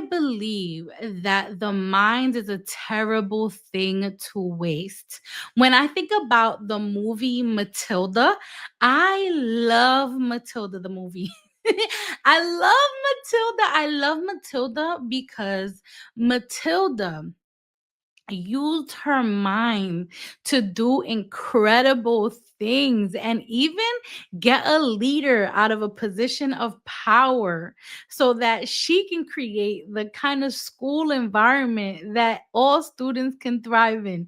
believe that the mind is a terrible thing to waste. When I think about the movie Matilda, I love Matilda, the movie. I love Matilda because Matilda used her mind to do incredible things and even get a leader out of a position of power so that she can create the kind of school environment that all students can thrive in.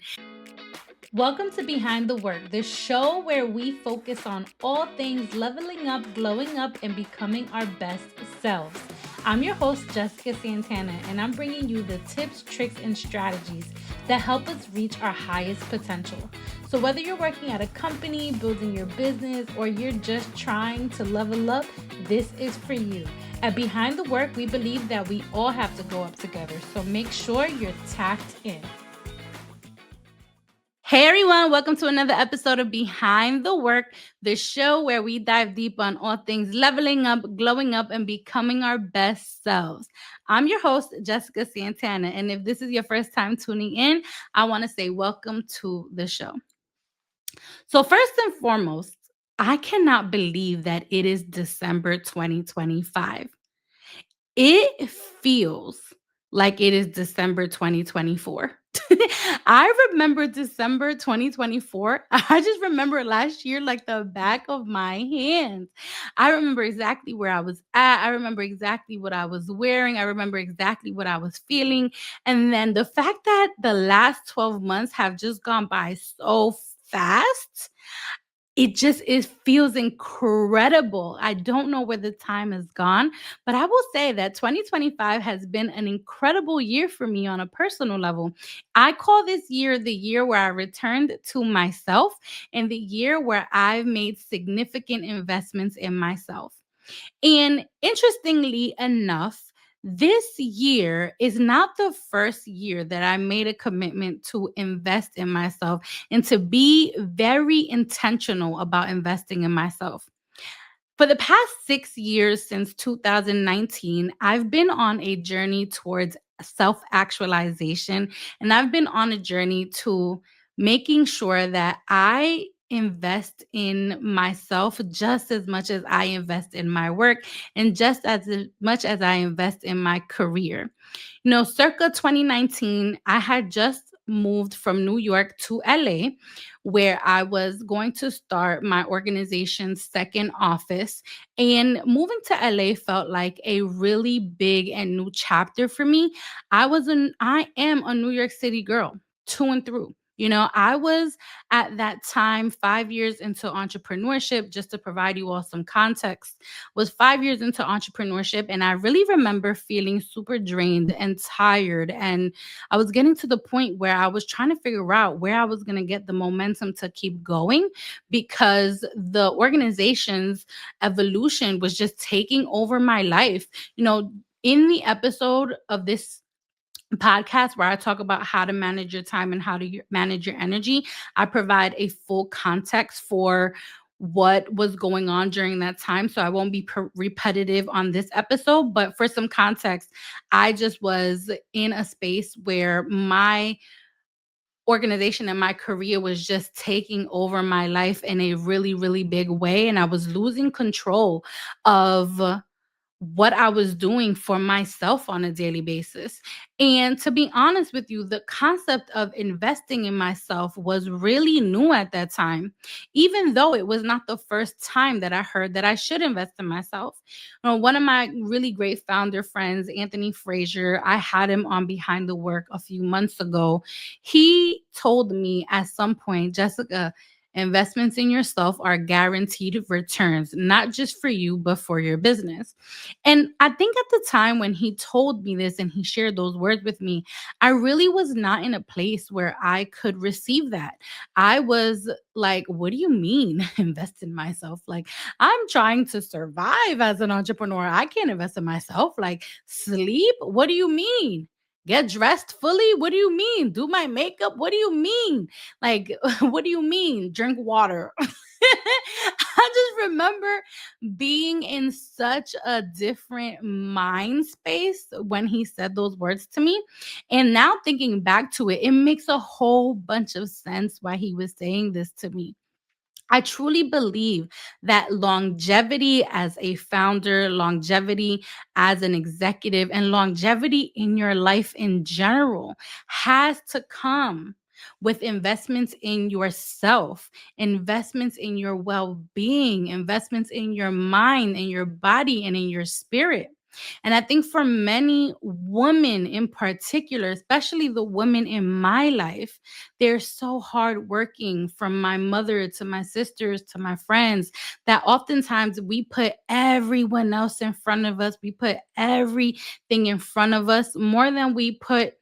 Welcome to Behind the Work, the show where we focus on all things leveling up, glowing up, and becoming our best selves. I'm your host, Jessica Santana, and I'm bringing you the tips, tricks, and strategies that help us reach our highest potential. So, whether you're working at a company, building your business, or you're just trying to level up, this is for you. At Behind the Work, we believe that we all have to go up together, so make sure you're tapped in. Hey everyone, welcome to another episode of Behind the Work, the show where we dive deep on all things leveling up, glowing up, and becoming our best selves. I'm your host, Jessica Santana, and if this is your first time tuning in, I want to say welcome to the show. So, first and foremost, I cannot believe that it is December 2025. It feels like it is December 2024. I remember December 2024. I just remember last year like the back of my hand. I remember exactly where I was at. I remember exactly what I was wearing. I remember exactly what I was feeling. And then the fact that the last 12 months have just gone by so fast, it feels incredible. I don't know where the time has gone, but I will say that 2025 has been an incredible year for me on a personal level. I call this year the year where I returned to myself and the year where I've made significant investments in myself. And interestingly enough, this year is not the first year that I made a commitment to invest in myself and to be very intentional about investing in myself. For the past 6 years since 2019, I've been on a journey towards self actualization, and I've been on a journey to making sure that I invest in myself just as much as I invest in my work and just as much as I invest in my career. Circa 2019, I had just moved from New York to LA, where I was going to start my organization's second office. And moving to LA felt like a really big and new chapter for me. I am a New York City girl, through and through. I was at that time 5 years into entrepreneurship. Just to provide you all some context, was 5 years into entrepreneurship, and I really remember feeling super drained and tired. And I was getting to the point where I was trying to figure out where I was going to get the momentum to keep going because the organization's evolution was just taking over my life. In the episode of this podcast where I talk about how to manage your time and how to manage your energy, I provide a full context for what was going on during that time. So I won't be repetitive on this episode, but for some context, I just was in a space where my organization and my career was just taking over my life in a really, really big way. And I was losing control of what I was doing for myself on a daily basis. And to be honest with you, the concept of investing in myself was really new at that time, even though it was not the first time that I heard that I should invest in myself. One of my really great founder friends, Anthony Frazier, I had him on Behind the Work a few months ago. He told me at some point, Jessica, investments in yourself are guaranteed returns, not just for you, but for your business. And I think at the time when he told me this and he shared those words with me, I really was not in a place where I could receive that. I was like, what do you mean invest in myself? Like, I'm trying to survive as an entrepreneur. I can't invest in myself. Like, sleep? What do you mean? Get dressed fully? What do you mean? Do my makeup? What do you mean? Like, what do you mean? Drink water. I just remember being in such a different mind space when he said those words to me. And now thinking back to it, it makes a whole bunch of sense why he was saying this to me. I truly believe that longevity as a founder, longevity as an executive, and longevity in your life in general has to come with investments in yourself, investments in your well being, investments in your mind, in your body, and in your spirit. And I think for many women in particular, especially the women in my life, they're so hardworking, from my mother to my sisters to my friends, that oftentimes we put everyone else in front of us. We put everything in front of us more than we put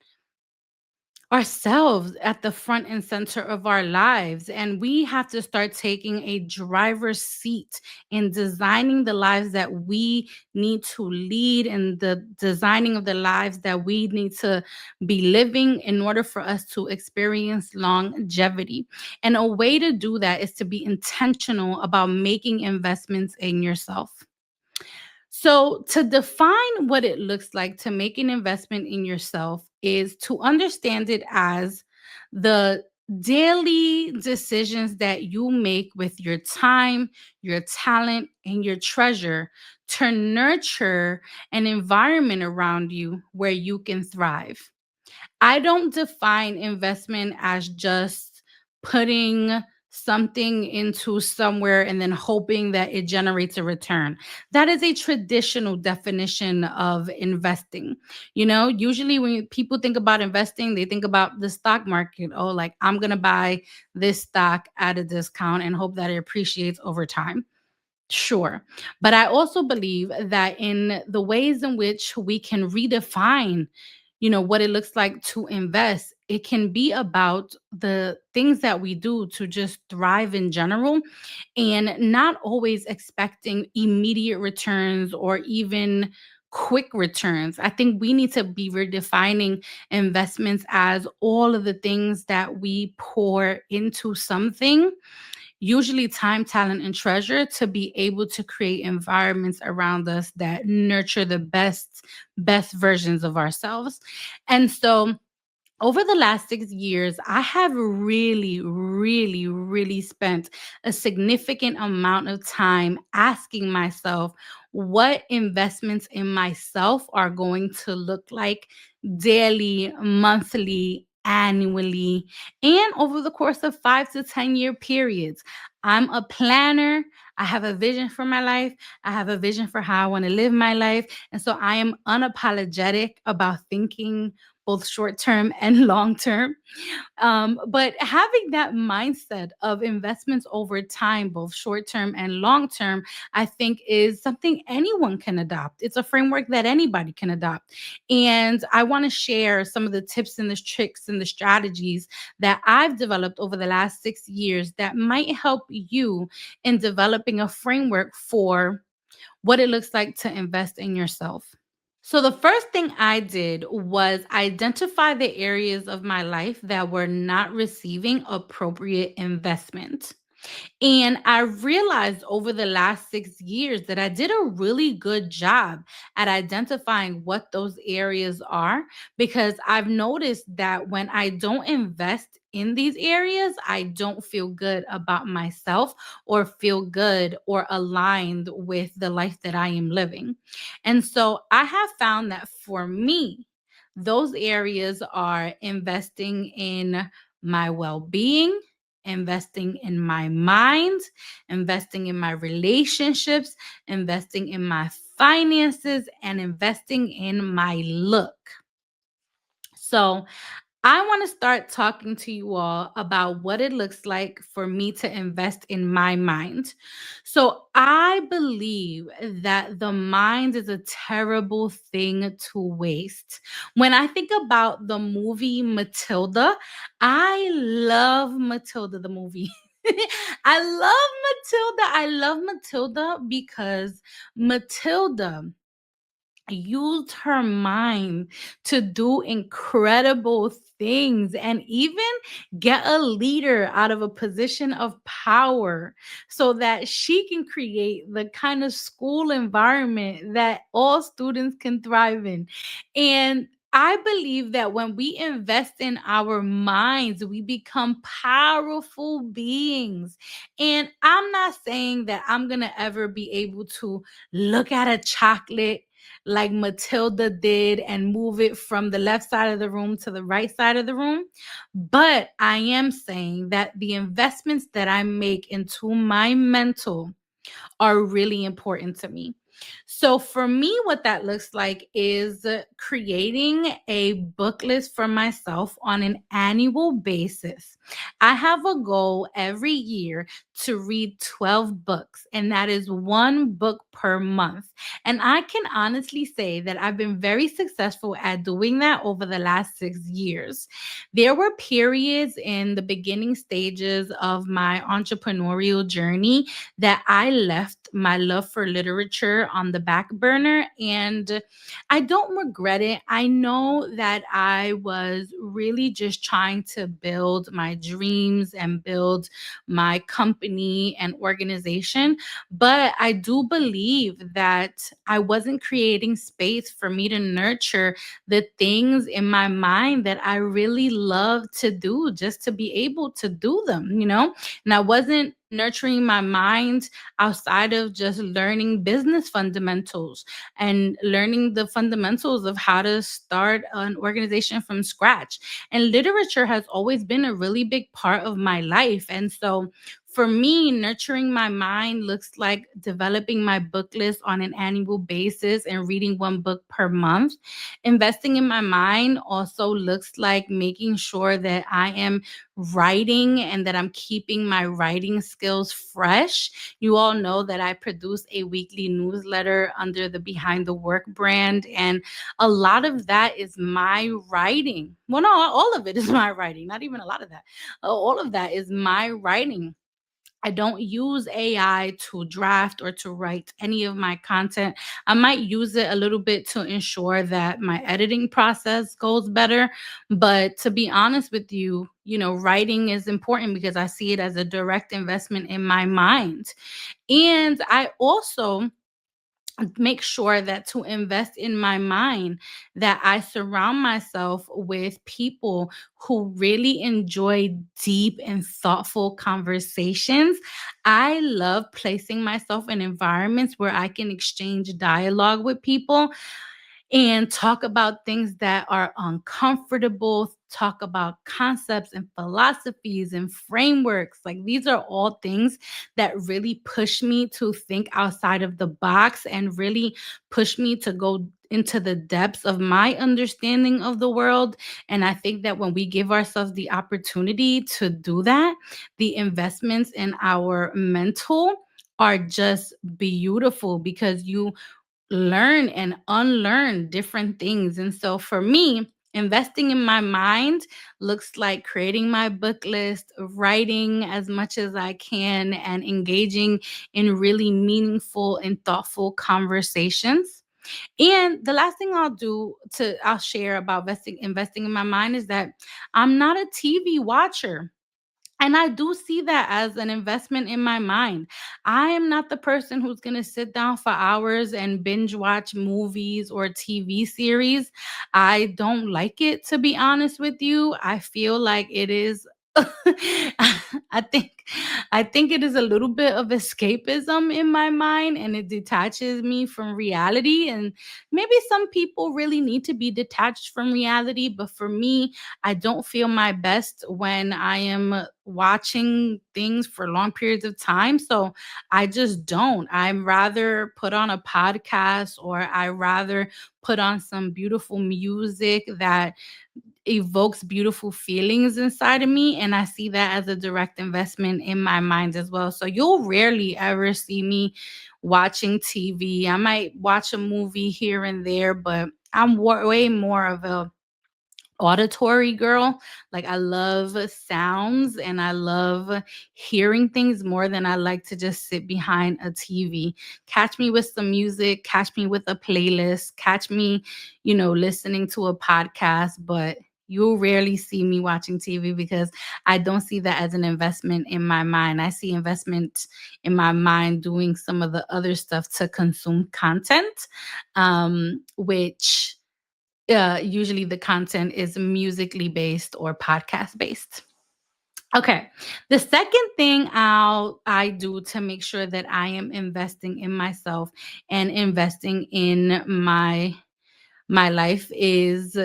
ourselves at the front and center of our lives. And we have to start taking a driver's seat in designing the lives that we need to lead, and the designing of the lives that we need to be living in order for us to experience longevity. And a way to do that is to be intentional about making investments in yourself. So, to define what it looks like to make an investment in yourself is to understand it as the daily decisions that you make with your time, your talent, and your treasure to nurture an environment around you where you can thrive. I don't define investment as just putting something into somewhere and then hoping that it generates a return. That is a traditional definition of investing. You know, usually when people think about investing, they think about the stock market. Oh, like I'm going to buy this stock at a discount and hope that it appreciates over time. Sure. But I also believe that in the ways in which we can redefine, what it looks like to invest, it can be about the things that we do to just thrive in general, and not always expecting immediate returns or even quick returns. I think we need to be redefining investments as all of the things that we pour into something, usually time, talent, and treasure, to be able to create environments around us that nurture the best versions of ourselves. And so over the last 6 years, I have really, really, really spent a significant amount of time asking myself what investments in myself are going to look like daily, monthly, annually, and over the course of 5 to 10 year periods. I'm a planner. I have a vision for my life. I have a vision for how I want to live my life. And so I am unapologetic about thinking both short term and long term. But having that mindset of investments over time, both short term and long term, I think is something anyone can adopt. It's a framework that anybody can adopt. And I want to share some of the tips and the tricks and the strategies that I've developed over the last 6 years that might help you in developing a framework for what it looks like to invest in yourself. So, the first thing I did was identify the areas of my life that were not receiving appropriate investment. And I realized over the last 6 years that I did a really good job at identifying what those areas are, because I've noticed that when I don't invest in these areas, I don't feel good about myself or feel good or aligned with the life that I am living. And so I have found that for me, those areas are investing in my well being, investing in my mind, investing in my relationships, investing in my finances, and investing in my look. So, I want to start talking to you all about what it looks like for me to invest in my mind. So, I believe that the mind is a terrible thing to waste. When I think about the movie Matilda, I love Matilda, the movie. I love Matilda because Matilda used her mind to do incredible things and even get a leader out of a position of power so that she can create the kind of school environment that all students can thrive in. And I believe that when we invest in our minds, we become powerful beings. And I'm not saying that I'm going to ever be able to look at a chocolate like Matilda did and move it from the left side of the room to the right side of the room. But I am saying that the investments that I make into my mental are really important to me. So for me, what that looks like is creating a book list for myself on an annual basis. I have a goal every year to read 12 books, and that is one book per month. And I can honestly say that I've been very successful at doing that over the last 6 years. There were periods in the beginning stages of my entrepreneurial journey that I left my love for literature on the back burner, and I don't regret it. I know that I was really just trying to build my dreams and build my company and organization, but I do believe that I wasn't creating space for me to nurture the things in my mind that I really love to do just to be able to do them. And I wasn't nurturing my mind outside of just learning business fundamentals and learning the fundamentals of how to start an organization from scratch. And literature has always been a really big part of my life. And so for me, nurturing my mind looks like developing my book list on an annual basis and reading one book per month. Investing in my mind also looks like making sure that I am writing and that I'm keeping my writing skills fresh. You all know that I produce a weekly newsletter under the Behind the Work brand, and a lot of that is my writing. Well, no, all of it is my writing, not even a lot of that. All of that is my writing. I don't use AI to draft or to write any of my content. I might use it a little bit to ensure that my editing process goes better. But to be honest with you, writing is important because I see it as a direct investment in my mind. And I also make sure that to invest in my mind, that I surround myself with people who really enjoy deep and thoughtful conversations. I love placing myself in environments where I can exchange dialogue with people and talk about things that are uncomfortable, talk about concepts and philosophies and frameworks. Like these are all things that really push me to think outside of the box and really push me to go into the depths of my understanding of the world. And I think that when we give ourselves the opportunity to do that, the investments in our mental are just beautiful because you learn and unlearn different things. And so for me, investing in my mind looks like creating my book list, writing as much as I can, and engaging in really meaningful and thoughtful conversations. And the last thing I'll share about investing in my mind is that I'm not a TV watcher. And I do see that as an investment in my mind. I am not the person who's going to sit down for hours and binge watch movies or TV series. I don't like it, to be honest with you. I feel like it is I think I think it is a little bit of escapism in my mind, and it detaches me from reality. And maybe some people really need to be detached from reality, but for me, I don't feel my best when I am watching things for long periods of time. So I just don't. I'm rather put on a podcast, or I rather put on some beautiful music that evokes beautiful feelings inside of me. And I see that as a direct investment in my mind as well. So you'll rarely ever see me watching TV. I might watch a movie here and there, but I'm way more of a auditory girl. Like I love sounds and I love hearing things more than I like to just sit behind a TV. Catch me with some music, catch me with a playlist, catch me, listening to a podcast, but you'll rarely see me watching TV because I don't see that as an investment in my mind. I see investment in my mind doing some of the other stuff to consume content, which usually the content is musically based or podcast based. Okay. The second thing I do to make sure that I am investing in myself and investing in my life is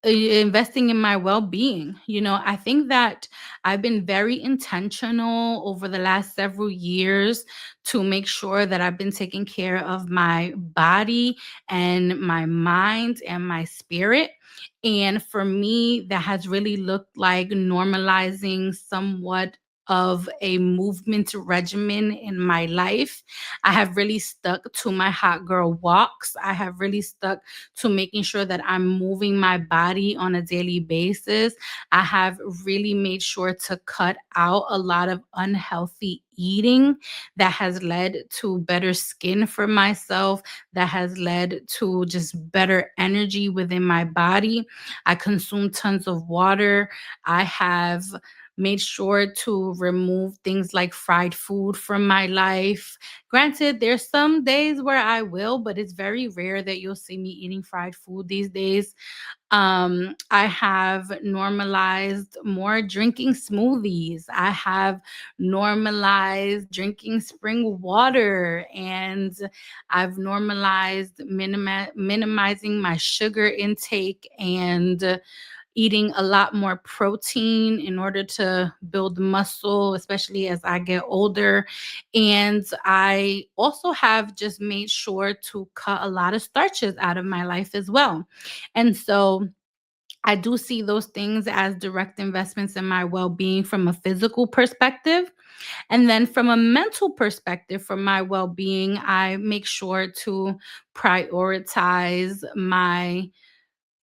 investing in my well-being. I think that I've been very intentional over the last several years to make sure that I've been taking care of my body and my mind and my spirit. And for me, that has really looked like normalizing somewhat of a movement regimen in my life. I have really stuck to my hot girl walks. I have really stuck to making sure that I'm moving my body on a daily basis. I have really made sure to cut out a lot of unhealthy eating that has led to better skin for myself, that has led to just better energy within my body. I consume tons of water. I have made sure to remove things like fried food from my life. Granted, there's some days where I will, but it's very rare that you'll see me eating fried food these days. I have normalized more drinking smoothies. I have normalized drinking spring water, and I've normalized minimizing my sugar intake and eating a lot more protein in order to build muscle, especially as I get older. And I also have just made sure to cut a lot of starches out of my life as well. And so I do see those things as direct investments in my well being from a physical perspective. And then from a mental perspective, from my well being, I make sure to prioritize my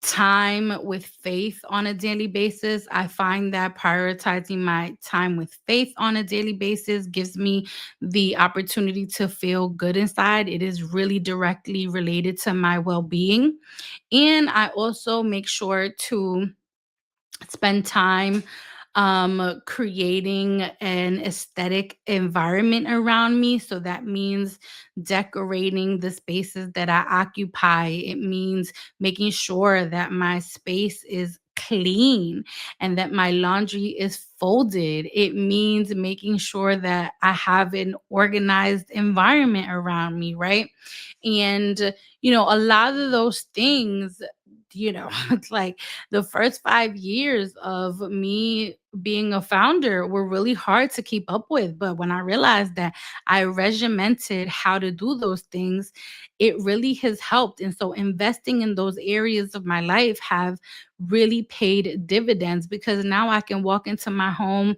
time with faith on a daily basis. I find that prioritizing my time with faith on a daily basis gives me the opportunity to feel good inside. It is really directly related to my well being. And I also make sure to spend time creating an aesthetic environment around me. So that means decorating the spaces that I occupy. It means making sure that my space is clean and that my laundry is folded. It means making sure that I have an organized environment around me, right? And a lot of those things, it's like the first 5 years of me being a founder were really hard to keep up with. But when I realized that I regimented how to do those things, it really has helped. And so investing in those areas of my life have really paid dividends because now I can walk into my home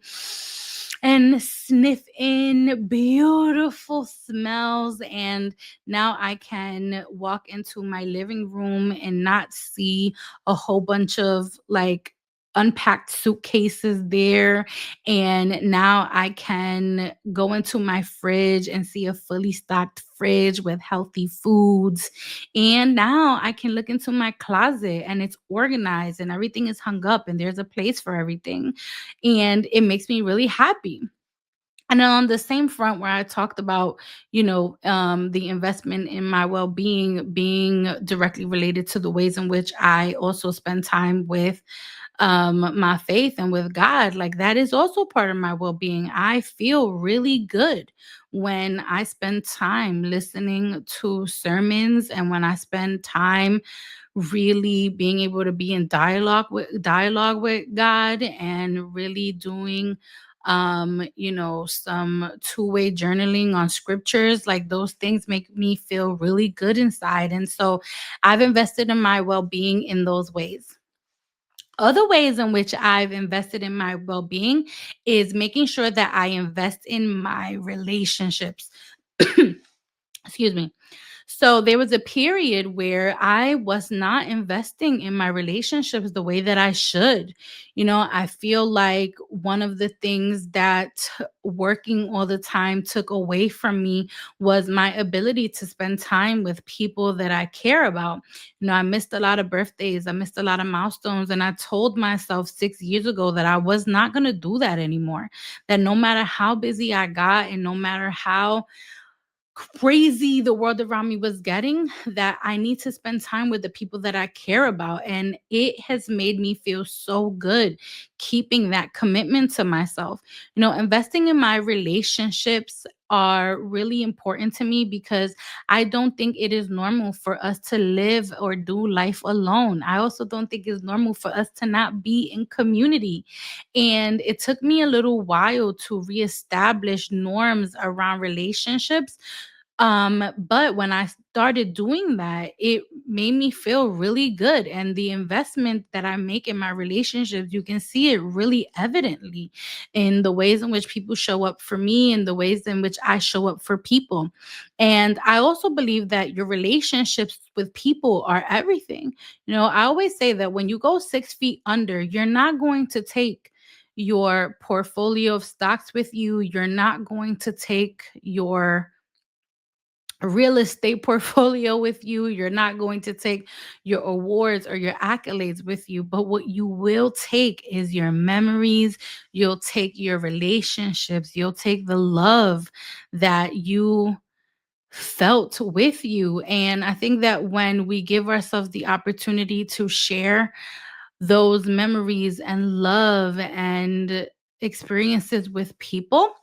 and sniff in beautiful smells, and now I can walk into my living room and not see a whole bunch of like unpacked suitcases there. And now I can go into my fridge and see a fully stocked fridge with healthy foods. And now I can look into my closet and it's organized and everything is hung up and there's a place for everything. And it makes me really happy. And then on the same front where I talked about, the investment in my well-being being directly related to the ways in which I also spend time with my faith and with God, like that is also part of my well-being. I feel really good when I spend time listening to sermons and when I spend time really being able to be in dialogue with God and really doing some two-way journaling on scriptures. Like those things make me feel really good inside. And so I've invested in my well-being in those ways. Other ways in which I've invested in my well-being is making sure that I invest in my relationships. Excuse me. So there was a period where I was not investing in my relationships the way that I should. I feel like one of the things that working all the time took away from me was my ability to spend time with people that I care about. I missed a lot of birthdays, I missed a lot of milestones, and I told myself 6 years ago that I was not going to do that anymore. That no matter how busy I got and no matter how crazy the world around me was getting, that I need to spend time with the people that I care about. And it has made me feel so good keeping that commitment to myself. Investing in my relationships are really important to me because I don't think it is normal for us to live or do life alone. I also don't think it's normal for us to not be in community. And it took me a little while to reestablish norms around relationships, but when I started doing that, it made me feel really good. And the investment that I make in my relationships, you can see it really evidently in the ways in which people show up for me and the ways in which I show up for people. And I also believe that your relationships with people are everything. I always say that when you go 6 feet under, you're not going to take your portfolio of stocks with you. You're not going to take your real estate portfolio with you. You're not going to take your awards or your accolades with you. But what you will take is your memories. You'll take your relationships. You'll take the love that you felt with you. And I think that when we give ourselves the opportunity to share those memories and love and experiences with people,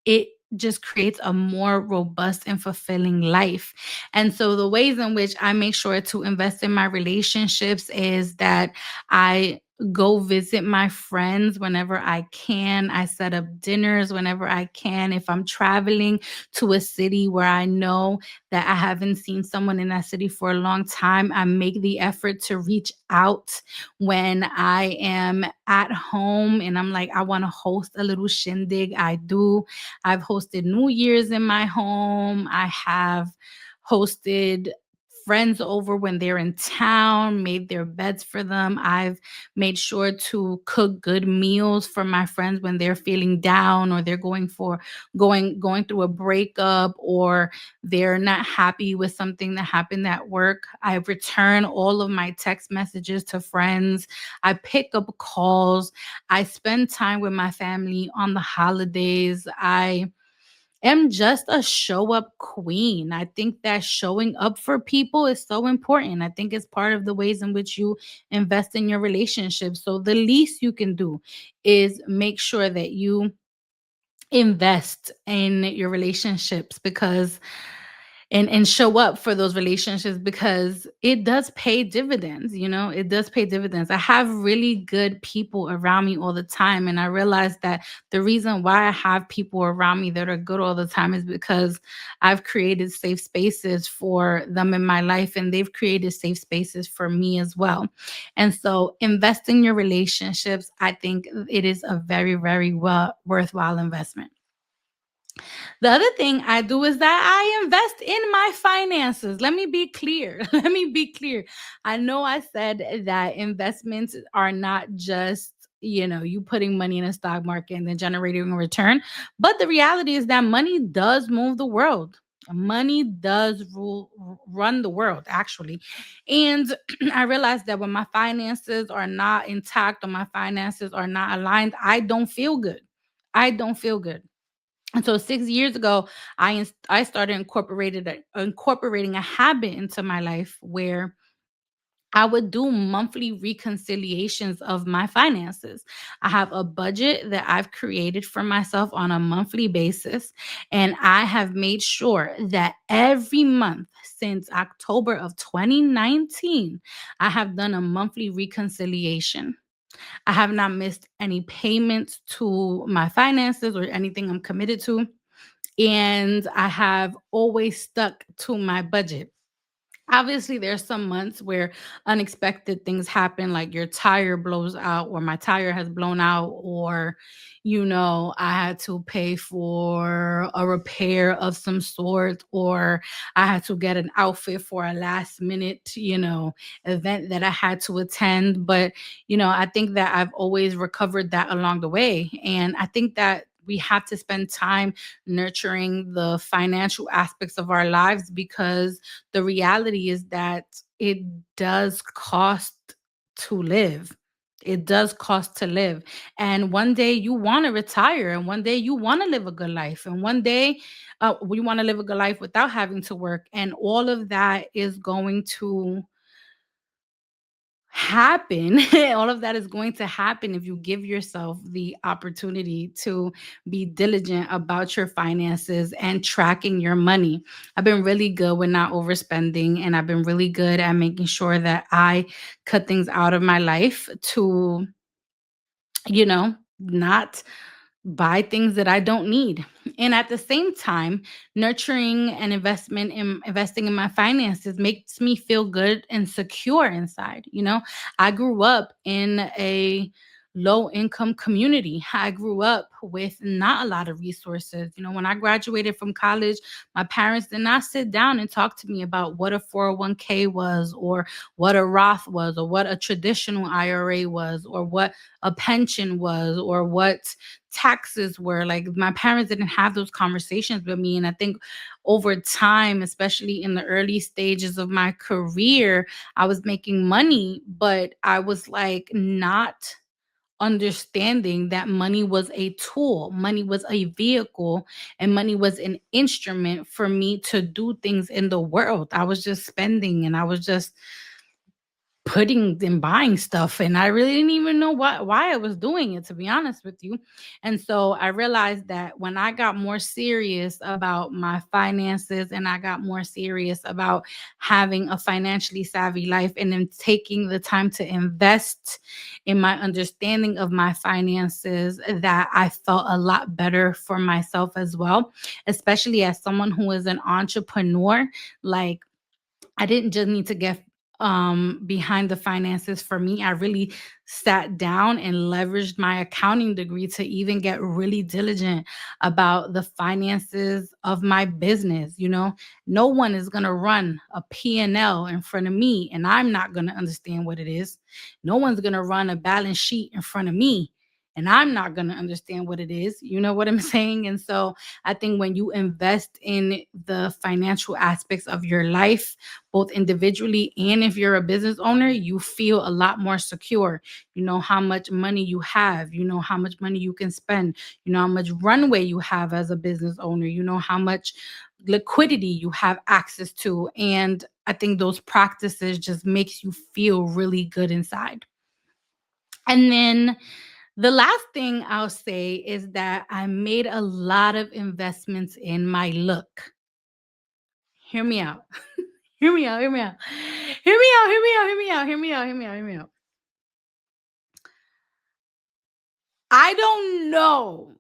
it just creates a more robust and fulfilling life. And so the ways in which I make sure to invest in my relationships is that I go visit my friends whenever I can. I set up dinners whenever I can. If I'm traveling to a city where I know that I haven't seen someone in that city for a long time, I make the effort to reach out. When I am at home and I'm like, I want to host a little shindig, I do. I've hosted New Year's in my home. I have hosted friends over when they're in town, made their beds for them. I've made sure to cook good meals for my friends when they're feeling down or they're going through a breakup or they're not happy with something that happened at work. I return all of my text messages to friends. I pick up calls. I spend time with my family on the holidays. I am just a show up queen. I think that showing up for people is so important. I think it's part of the ways in which you invest in your relationships. So the least you can do is make sure that you invest in your relationships because and show up for those relationships because it does pay dividends. It does pay dividends. I have really good people around me all the time, and I realize that the reason why I have people around me that are good all the time is because I've created safe spaces for them in my life, and they've created safe spaces for me as well. And so invest in your relationships. I think it is a very, very worthwhile investment. The other thing I do is that I invest in my finances. Let me be clear. Let me be clear. I know I said that investments are not just, you putting money in a stock market and then generating a return. But the reality is that money does move the world. Money does run the world, actually. And I realized that when my finances are not intact or my finances are not aligned, I don't feel good. I don't feel good. And so 6 years ago, I started incorporating a habit into my life where I would do monthly reconciliations of my finances. I have a budget that I've created for myself on a monthly basis, and I have made sure that every month since October of 2019, I have done a monthly reconciliation. I have not missed any payments to my finances or anything I'm committed to, and I have always stuck to my budget. Obviously, there's some months where unexpected things happen, like your tire blows out, or my tire has blown out, or, I had to pay for a repair of some sort, or I had to get an outfit for a last minute, event that I had to attend. But, I think that I've always recovered that along the way. And I think that we have to spend time nurturing the financial aspects of our lives, because the reality is that it does cost to live. It does cost to live. And one day you want to retire, and one day you want to live a good life, and one day we want to live a good life without having to work. And all of that is going to happen. All of that is going to happen if you give yourself the opportunity to be diligent about your finances and tracking your money. I've been really good with not overspending, and I've been really good at making sure that I cut things out of my life to, not buy things that I don't need. And at the same time, nurturing an investment in investing in my finances makes me feel good and secure inside. I grew up in a low income community. I grew up with not a lot of resources. When I graduated from college, my parents did not sit down and talk to me about what a 401k was, or what a Roth was, or what a traditional IRA was, or what a pension was, or what taxes were. Like, my parents didn't have those conversations with me. And I think over time, especially in the early stages of my career, I was making money, but I was like not understanding that money was a tool, money was a vehicle, and money was an instrument for me to do things in the world. I was just spending, and I was just putting and buying stuff, and I really didn't even know why I was doing it, to be honest with you. And so I realized that when I got more serious about my finances, and I got more serious about having a financially savvy life, and then taking the time to invest in my understanding of my finances, that I felt a lot better for myself as well, especially as someone who is an entrepreneur. Like, I didn't just need to get behind the finances for me. I really sat down and leveraged my accounting degree to even get really diligent about the finances of my business. No one is going to run a P&L in front of me and I'm not going to understand what it is. No one's going to run a balance sheet in front of me and I'm not going to understand what it is. You know what I'm saying? And so I think when you invest in the financial aspects of your life, both individually and if you're a business owner, you feel a lot more secure. You know how much money you have, you know how much money you can spend, you know how much runway you have as a business owner, you know how much liquidity you have access to. And I think those practices just makes you feel really good inside. And then the last thing I'll say is that I made a lot of investments in my look. Hear me out. Hear me out. Hear me out. Hear me out. Hear me out. Hear me out. Hear me out. Hear me out. Hear me out. I don't know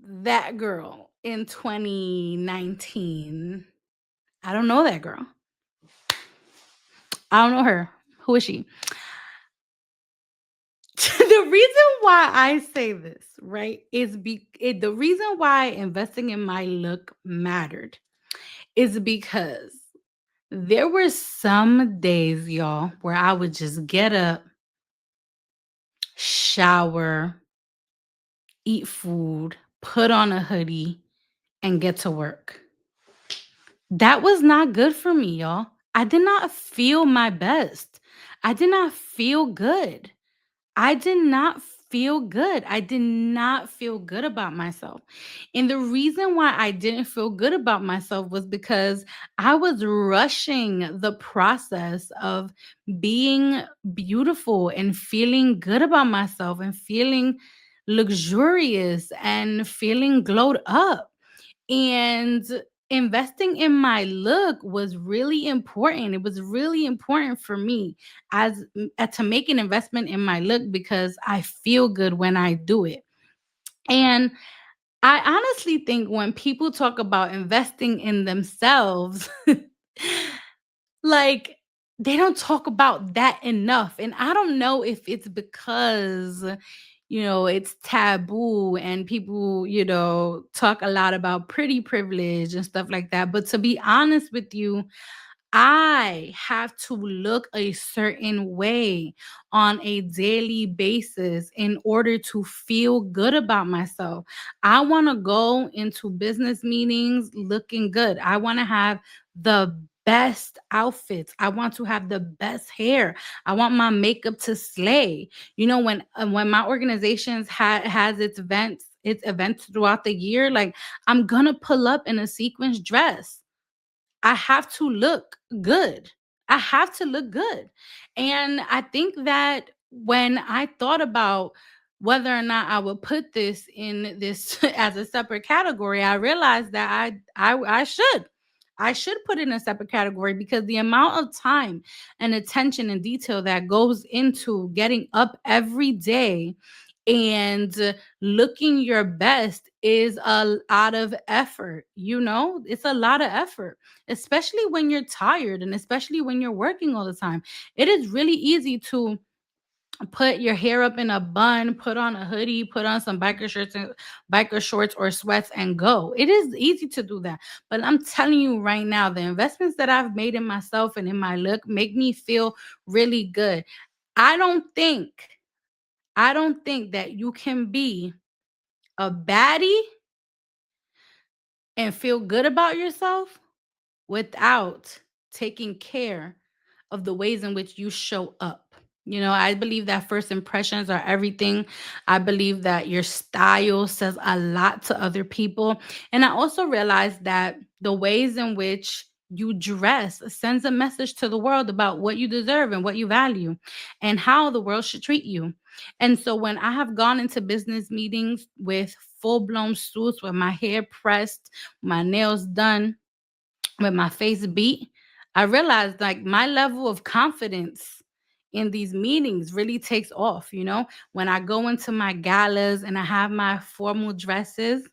that girl in 2019. I don't know that girl. I don't know her. Who is she? The reason why I say this, right, is the reason why investing in my look mattered is because there were some days, y'all, where I would just get up, shower, eat food, put on a hoodie, and get to work. That was not good for me, y'all. I did not feel my best. I did not feel good. I did not feel good. I did not feel good about myself. And the reason why I didn't feel good about myself was because I was rushing the process of being beautiful and feeling good about myself and feeling luxurious and feeling glowed up. And investing in my look was really important. It was really important for me to make an investment in my look because I feel good when I do it. And I honestly think when people talk about investing in themselves, Like, they don't talk about that enough. And I don't know if it's because, it's taboo and people, talk a lot about pretty privilege and stuff like that. But to be honest with you, I have to look a certain way on a daily basis in order to feel good about myself. I want to go into business meetings looking good. I want to have the best outfits. I want to have the best hair. I want my makeup to slay. When my organizations has its events throughout the year, like I'm gonna pull up in a sequence dress. I have to look good. I have to look good. And I think that when I thought about whether or not I would put this in this as a separate category, I realized that I should. I should put it in a separate category because the amount of time and attention and detail that goes into getting up every day and looking your best is a lot of effort. It's a lot of effort, especially when you're tired and especially when you're working all the time. It is really easy to put your hair up in a bun, put on a hoodie, put on some biker shorts or sweats and go. It is easy to do that. But I'm telling you right now, the investments that I've made in myself and in my look make me feel really good. I don't think I don't think that you can be a baddie and feel good about yourself without taking care of the ways in which you show up. I believe that first impressions are everything. I believe that your style says a lot to other people. And I also realize that the ways in which you dress sends a message to the world about what you deserve and what you value and how the world should treat you. And so when I have gone into business meetings with full blown suits, with my hair pressed, my nails done, with my face beat, I realized like my level of confidence in these meetings really takes off. When I go into my galas and I have my formal dresses,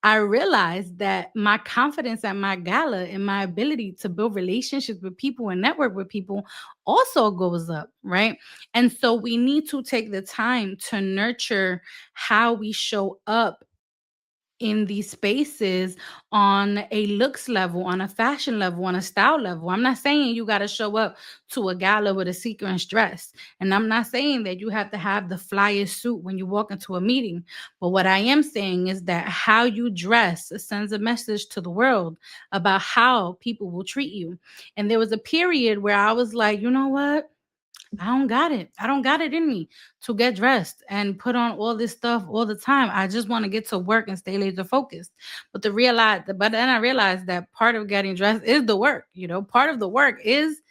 I realized that my confidence at my gala and my ability to build relationships with people and network with people also goes up, right? And so we need to take the time to nurture how we show up in these spaces on a looks level, on a fashion level, on a style level. I'm not saying you got to show up to a gala with a sequence dress. And I'm not saying that you have to have the flyest suit when you walk into a meeting. But what I am saying is that how you dress sends a message to the world about how people will treat you. And there was a period where I was like, you know what? I don't got it. I don't got it in me to get dressed and put on all this stuff all the time. I just want to get to work and stay laser focused. But then I realized that part of getting dressed is the work. Part of the work is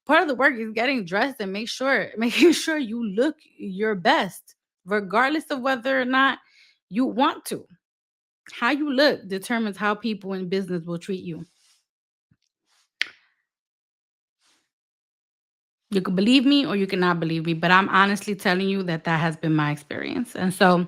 getting dressed and making sure you look your best, regardless of whether or not you want to. How you look determines how people in business will treat you. You can believe me or you cannot believe me, but I'm honestly telling you that that has been my experience. And so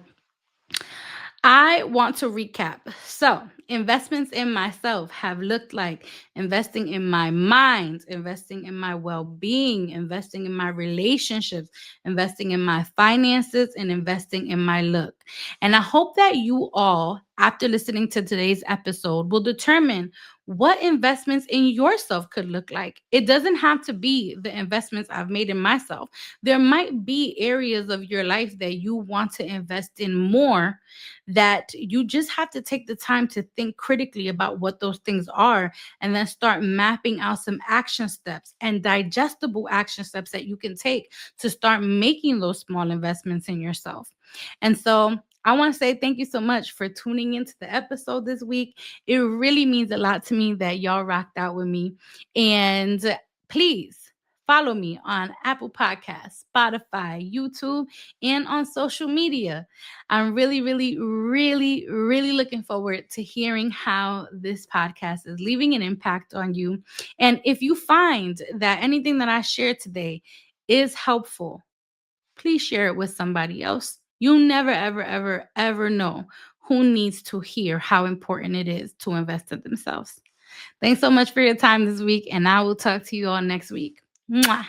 I want to recap. So, investments in myself have looked like investing in my mind, investing in my well being, investing in my relationships, investing in my finances, and investing in my look. And I hope that you all, after listening to today's episode, will determine what investments in yourself could look like. It doesn't have to be the investments I've made in myself. There might be areas of your life that you want to invest in more, that you just have to take the time to think critically about what those things are and then start mapping out some action steps and digestible action steps that you can take to start making those small investments in yourself. And so I want to say thank you so much for tuning into the episode this week. It really means a lot to me that y'all rocked out with me. And please follow me on Apple Podcasts, Spotify, YouTube, and on social media. I'm really, really, really, really looking forward to hearing how this podcast is leaving an impact on you. And if you find that anything that I shared today is helpful, please share it with somebody else. You never, ever, ever, ever know who needs to hear how important it is to invest in themselves. Thanks so much for your time this week, and I will talk to you all next week. Mwah.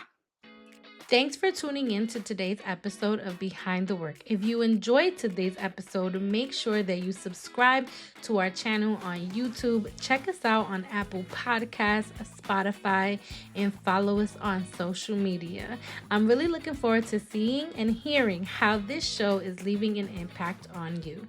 Thanks for tuning in to today's episode of Behind the Work. If you enjoyed today's episode, make sure that you subscribe to our channel on YouTube. Check us out on Apple Podcasts, Spotify, and follow us on social media. I'm really looking forward to seeing and hearing how this show is leaving an impact on you.